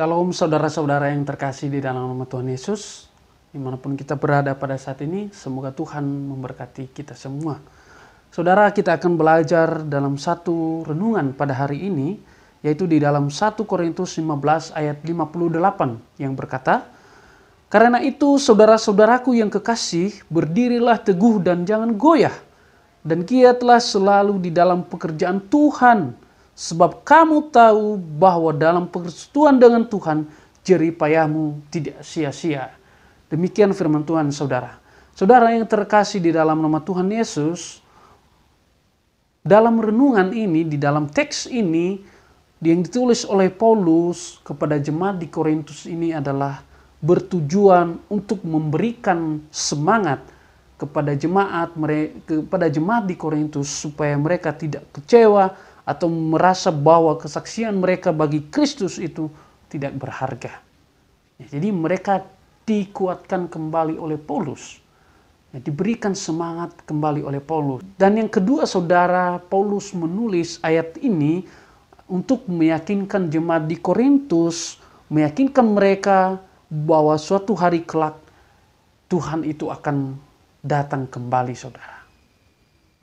Shalom saudara-saudara yang terkasih di dalam nama Tuhan Yesus. Dimanapun kita berada pada saat ini, semoga Tuhan memberkati kita semua. Saudara, kita akan belajar dalam satu renungan pada hari ini, yaitu di dalam 1 Korintus 15 ayat 58 yang berkata, "Karena itu saudara-saudaraku yang kekasih, berdirilah teguh dan jangan goyah, dan giatlah selalu di dalam pekerjaan Tuhan, sebab kamu tahu bahwa dalam persekutuan dengan Tuhan, jerih payahmu tidak sia-sia." Demikian firman Tuhan, saudara. Saudara yang terkasih di dalam nama Tuhan Yesus, dalam renungan ini, di dalam teks ini, yang ditulis oleh Paulus kepada jemaat di Korintus ini adalah bertujuan untuk memberikan semangat kepada jemaat di Korintus supaya mereka tidak kecewa atau merasa bahwa kesaksian mereka bagi Kristus itu tidak berharga. Jadi mereka dikuatkan kembali oleh Paulus. Diberikan semangat kembali oleh Paulus. Dan yang kedua, saudara, Paulus menulis ayat ini untuk meyakinkan jemaat di Korintus, meyakinkan mereka bahwa suatu hari kelak Tuhan itu akan datang kembali, saudara.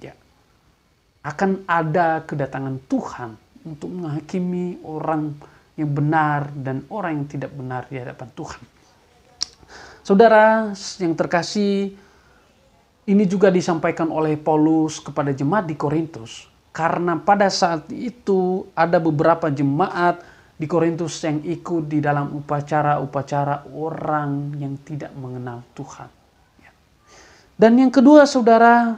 Ya. Akan ada kedatangan Tuhan untuk menghakimi orang yang benar dan orang yang tidak benar di hadapan Tuhan. Saudara yang terkasih, ini juga disampaikan oleh Paulus kepada jemaat di Korintus. Karena pada saat itu ada beberapa jemaat di Korintus yang ikut di dalam upacara-upacara orang yang tidak mengenal Tuhan. Dan yang kedua, saudara,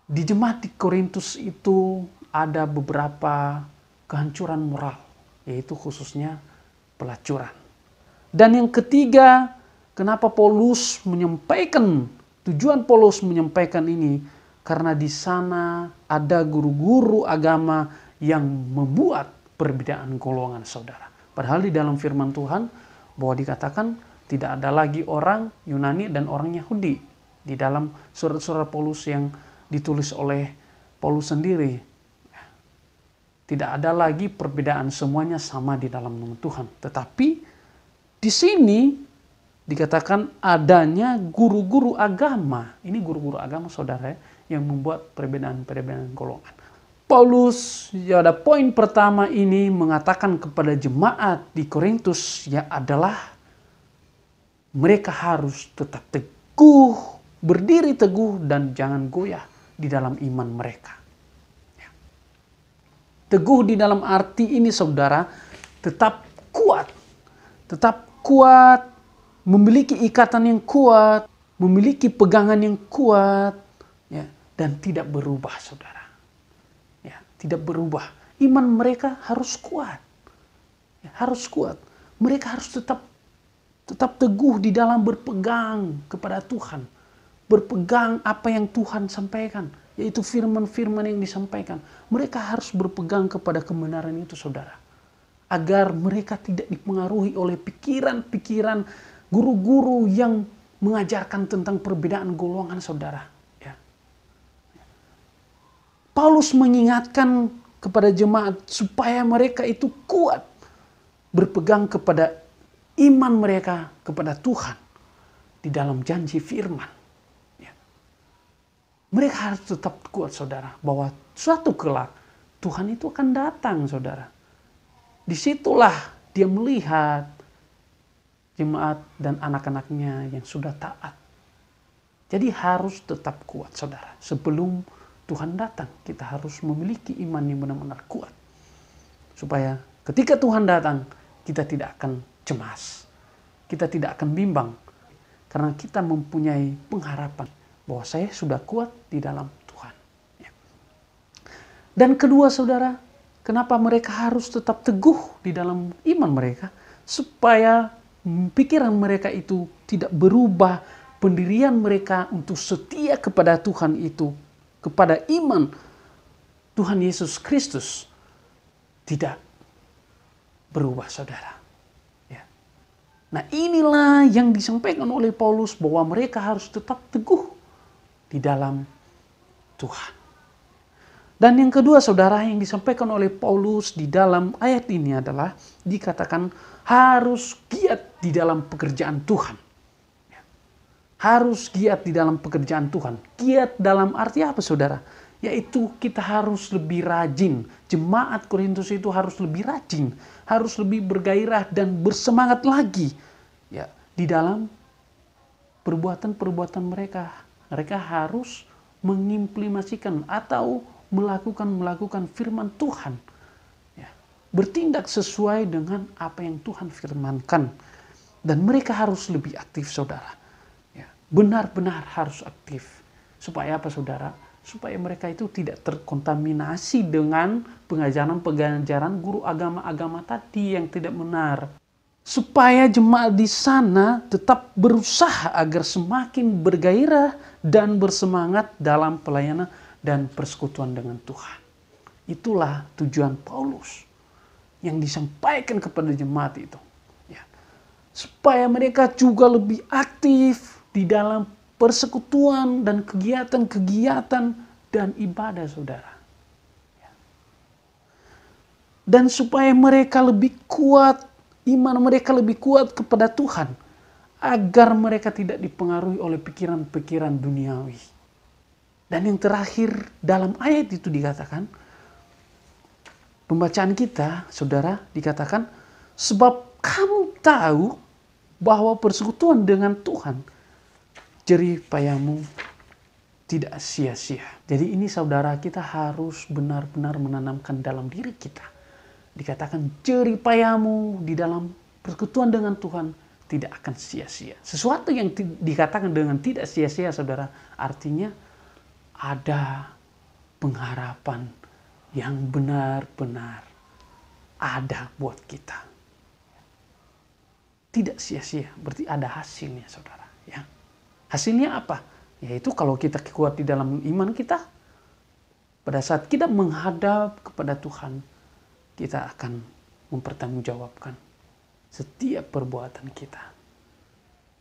di jemaat di Korintus itu ada beberapa kehancuran moral, yaitu khususnya pelacuran. Dan yang ketiga, kenapa Paulus menyampaikan, tujuan Paulus menyampaikan ini, karena di sana ada guru-guru agama yang membuat perbedaan golongan, saudara. Padahal di dalam firman Tuhan bahwa dikatakan tidak ada lagi orang Yunani dan orang Yahudi. Di dalam surat-surat Paulus yang ditulis oleh Paulus sendiri, tidak ada lagi perbedaan, semuanya sama di dalam nama Tuhan. Tetapi di sini dikatakan adanya guru-guru agama. Ini guru-guru agama, saudara, yang membuat perbedaan-perbedaan golongan. Paulus, pada poin pertama ini mengatakan kepada jemaat di Korintus ya adalah mereka harus tetap teguh, berdiri teguh dan jangan goyah di dalam iman mereka. Teguh di dalam arti ini, saudara, tetap kuat, memiliki ikatan yang kuat, memiliki pegangan yang kuat, ya, dan tidak berubah, saudara. Ya, tidak berubah. Iman mereka harus kuat. Ya, harus kuat. Mereka harus tetap teguh di dalam berpegang kepada Tuhan. Berpegang apa yang Tuhan sampaikan, yaitu firman-firman yang disampaikan. Mereka harus berpegang kepada kebenaran itu, saudara. Agar mereka tidak dipengaruhi oleh pikiran-pikiran guru-guru yang mengajarkan tentang perbedaan golongan, saudara. Ya. Paulus mengingatkan kepada jemaat supaya mereka itu kuat berpegang kepada iman mereka kepada Tuhan di dalam janji firman. Mereka harus tetap kuat, saudara, bahwa suatu kelak Tuhan itu akan datang, saudara. Disitulah dia melihat jemaat dan anak-anaknya yang sudah taat. Jadi harus tetap kuat, saudara. Sebelum Tuhan datang, kita harus memiliki iman yang benar-benar kuat. Supaya ketika Tuhan datang, kita tidak akan cemas. Kita tidak akan bimbang. Karena kita mempunyai pengharapan bahwa saya sudah kuat di dalam Tuhan. Dan kedua, saudara, kenapa mereka harus tetap teguh di dalam iman mereka? Supaya pikiran mereka itu tidak berubah, pendirian mereka untuk setia kepada Tuhan itu, kepada iman Tuhan Yesus Kristus, tidak berubah, saudara. Nah, inilah yang disampaikan oleh Paulus bahwa mereka harus tetap teguh di dalam Tuhan. Dan yang kedua saudara, yang disampaikan oleh Paulus di dalam ayat ini adalah dikatakan harus giat di dalam pekerjaan Tuhan. Harus giat di dalam pekerjaan Tuhan. Giat dalam arti apa saudara? Yaitu kita harus lebih rajin. Jemaat Korintus itu harus lebih rajin. Harus lebih bergairah dan bersemangat lagi. Ya, di dalam perbuatan-perbuatan mereka. Mereka harus mengimplementasikan atau melakukan firman Tuhan. Ya, bertindak sesuai dengan apa yang Tuhan firmankan. Dan mereka harus lebih aktif saudara. Ya, benar-benar harus aktif. Supaya apa saudara? Supaya mereka itu tidak terkontaminasi dengan pengajaran-pengajaran guru agama-agama tadi yang tidak benar. Supaya jemaat di sana tetap berusaha agar semakin bergairah dan bersemangat dalam pelayanan dan persekutuan dengan Tuhan. Itulah tujuan Paulus yang disampaikan kepada jemaat itu. Ya. Supaya mereka juga lebih aktif di dalam persekutuan dan kegiatan-kegiatan dan ibadah saudara. Ya. Dan supaya mereka lebih kuat, iman mereka lebih kuat kepada Tuhan. Agar mereka tidak dipengaruhi oleh pikiran-pikiran duniawi. Dan yang terakhir dalam ayat itu dikatakan, pembacaan kita, saudara, dikatakan, sebab kamu tahu bahwa persekutuan dengan Tuhan, jerih payahmu tidak sia-sia. Jadi ini saudara, kita harus benar-benar menanamkan dalam diri kita. Dikatakan jerih payahmu di dalam persekutuan dengan Tuhan tidak akan sia-sia. Sesuatu yang dikatakan dengan tidak sia-sia, saudara, artinya ada pengharapan yang benar-benar ada buat kita. Tidak sia-sia, berarti ada hasilnya saudara. Ya. Hasilnya apa? Yaitu kalau kita kuat di dalam iman kita, pada saat kita menghadap kepada Tuhan, kita akan mempertanggungjawabkan setiap perbuatan kita.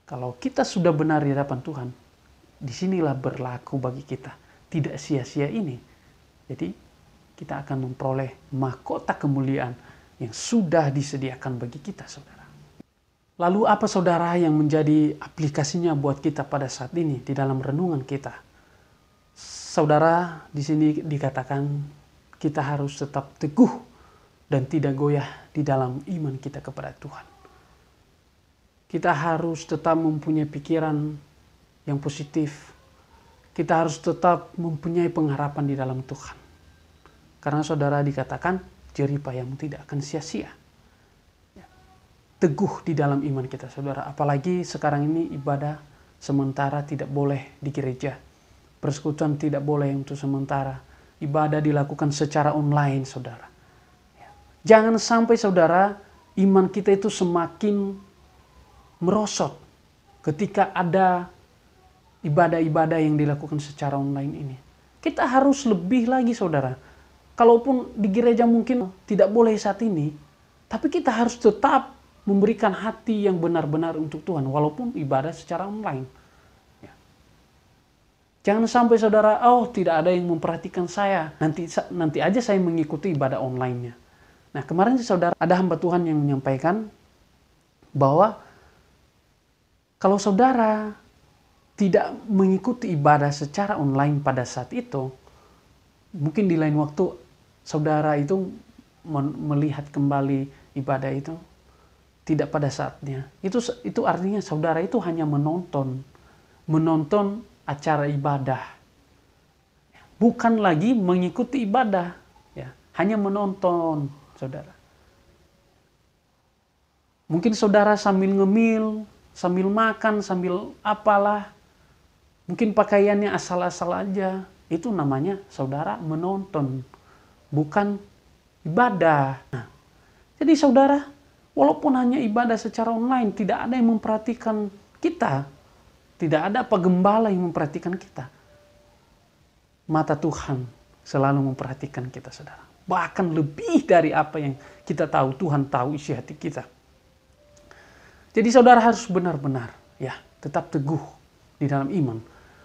Kalau kita sudah benar di hadapan Tuhan, disinilah berlaku bagi kita. Tidak sia-sia ini. Jadi kita akan memperoleh mahkota kemuliaan yang sudah disediakan bagi kita saudara. Lalu apa saudara yang menjadi aplikasinya buat kita pada saat ini di dalam renungan kita? Saudara, di sini dikatakan kita harus tetap teguh dan tidak goyah di dalam iman kita kepada Tuhan. Kita harus tetap mempunyai pikiran yang positif. Kita harus tetap mempunyai pengharapan di dalam Tuhan. Karena saudara dikatakan, jerih payahmu tidak akan sia-sia. Teguh di dalam iman kita saudara. Apalagi sekarang ini ibadah sementara tidak boleh di gereja. Persekutuan tidak boleh untuk sementara. Ibadah dilakukan secara online saudara. Jangan sampai saudara, iman kita itu semakin merosot ketika ada ibadah-ibadah yang dilakukan secara online ini. Kita harus lebih lagi saudara. Kalaupun di gereja mungkin tidak boleh saat ini, tapi kita harus tetap memberikan hati yang benar-benar untuk Tuhan, walaupun ibadah secara online. Ya. Jangan sampai saudara, oh tidak ada yang memperhatikan saya, nanti aja saya mengikuti ibadah online-nya. Nah kemarin saudara, ada hamba Tuhan yang menyampaikan bahwa kalau saudara tidak mengikuti ibadah secara online pada saat itu, mungkin di lain waktu saudara itu melihat kembali ibadah itu tidak pada saatnya. Itu artinya saudara itu hanya menonton acara ibadah, bukan lagi mengikuti ibadah, ya, hanya menonton saudara. Mungkin saudara sambil ngemil, sambil makan, sambil apalah. Mungkin pakaiannya asal-asal aja. Itu namanya saudara menonton. Bukan ibadah. Nah, jadi saudara, walaupun hanya ibadah secara online, tidak ada yang memperhatikan kita. Tidak ada penggembala yang memperhatikan kita. Mata Tuhan selalu memperhatikan kita saudara. Bahkan lebih dari apa yang kita tahu, Tuhan tahu isi hati kita. Jadi saudara harus benar-benar ya tetap teguh di dalam iman.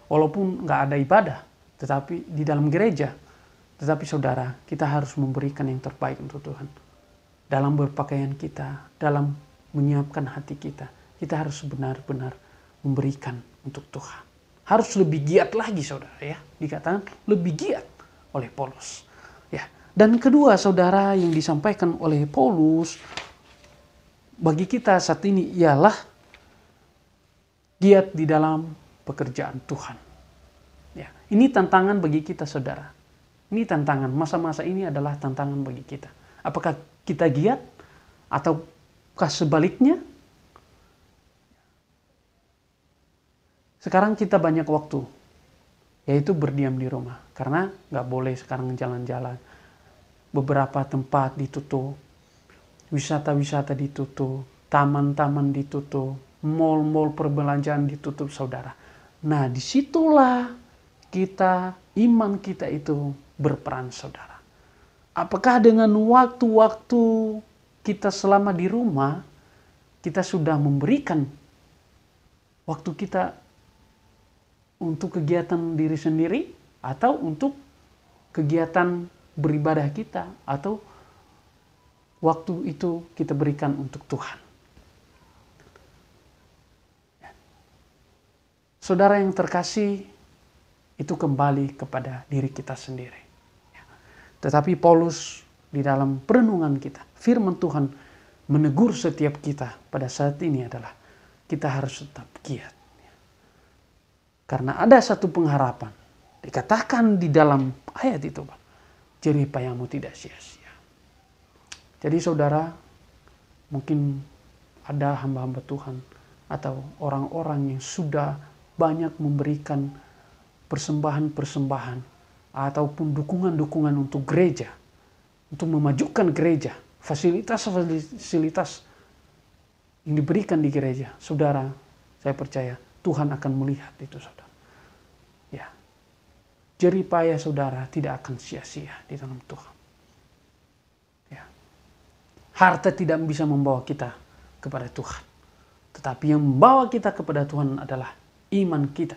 Walaupun nggak ada ibadah, tetapi di dalam gereja Tetapi saudara, kita harus memberikan yang terbaik untuk Tuhan. Dalam berpakaian kita, dalam menyiapkan hati kita, kita harus benar-benar memberikan untuk Tuhan. Harus lebih giat lagi saudara ya. Dikatakan lebih giat oleh Paulus. Ya. Dan kedua saudara yang disampaikan oleh Paulus bagi kita saat ini ialah giat di dalam pekerjaan Tuhan. Ya. Ini tantangan bagi kita saudara. Ini tantangan, masa-masa ini adalah tantangan bagi kita. Apakah kita giat ataukah sebaliknya? Sekarang kita banyak waktu, yaitu berdiam di rumah. Karena nggak boleh sekarang jalan-jalan. Beberapa tempat ditutup, wisata-wisata ditutup, taman-taman ditutup, mal-mal perbelanjaan ditutup saudara. Nah disitulah iman kita itu berperan saudara. Apakah dengan waktu-waktu kita selama di rumah, kita sudah memberikan waktu kita untuk kegiatan diri sendiri atau untuk kegiatan beribadah kita, atau waktu itu kita berikan untuk Tuhan. Saudara yang terkasih, itu kembali kepada diri kita sendiri. Tetapi Paulus di dalam perenungan kita, firman Tuhan menegur setiap kita pada saat ini adalah kita harus tetap giat. Karena ada satu pengharapan. Dikatakan di dalam ayat itu, jerih payahmu tidak sia-sia. Jadi saudara, mungkin ada hamba-hamba Tuhan atau orang-orang yang sudah banyak memberikan persembahan-persembahan ataupun dukungan-dukungan untuk gereja, untuk memajukan gereja, fasilitas-fasilitas yang diberikan di gereja. Saudara, saya percaya Tuhan akan melihat itu saudara. Ya. Jerih payah saudara tidak akan sia-sia di dalam Tuhan. Ya. Harta tidak bisa membawa kita kepada Tuhan. Tetapi yang membawa kita kepada Tuhan adalah iman kita.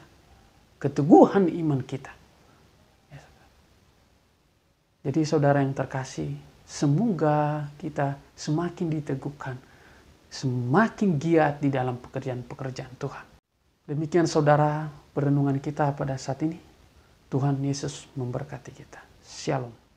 Keteguhan iman kita. Ya, jadi saudara yang terkasih, semoga kita semakin diteguhkan, semakin giat di dalam pekerjaan-pekerjaan Tuhan. Demikian saudara perenungan kita pada saat ini. Tuhan Yesus memberkati kita. Shalom.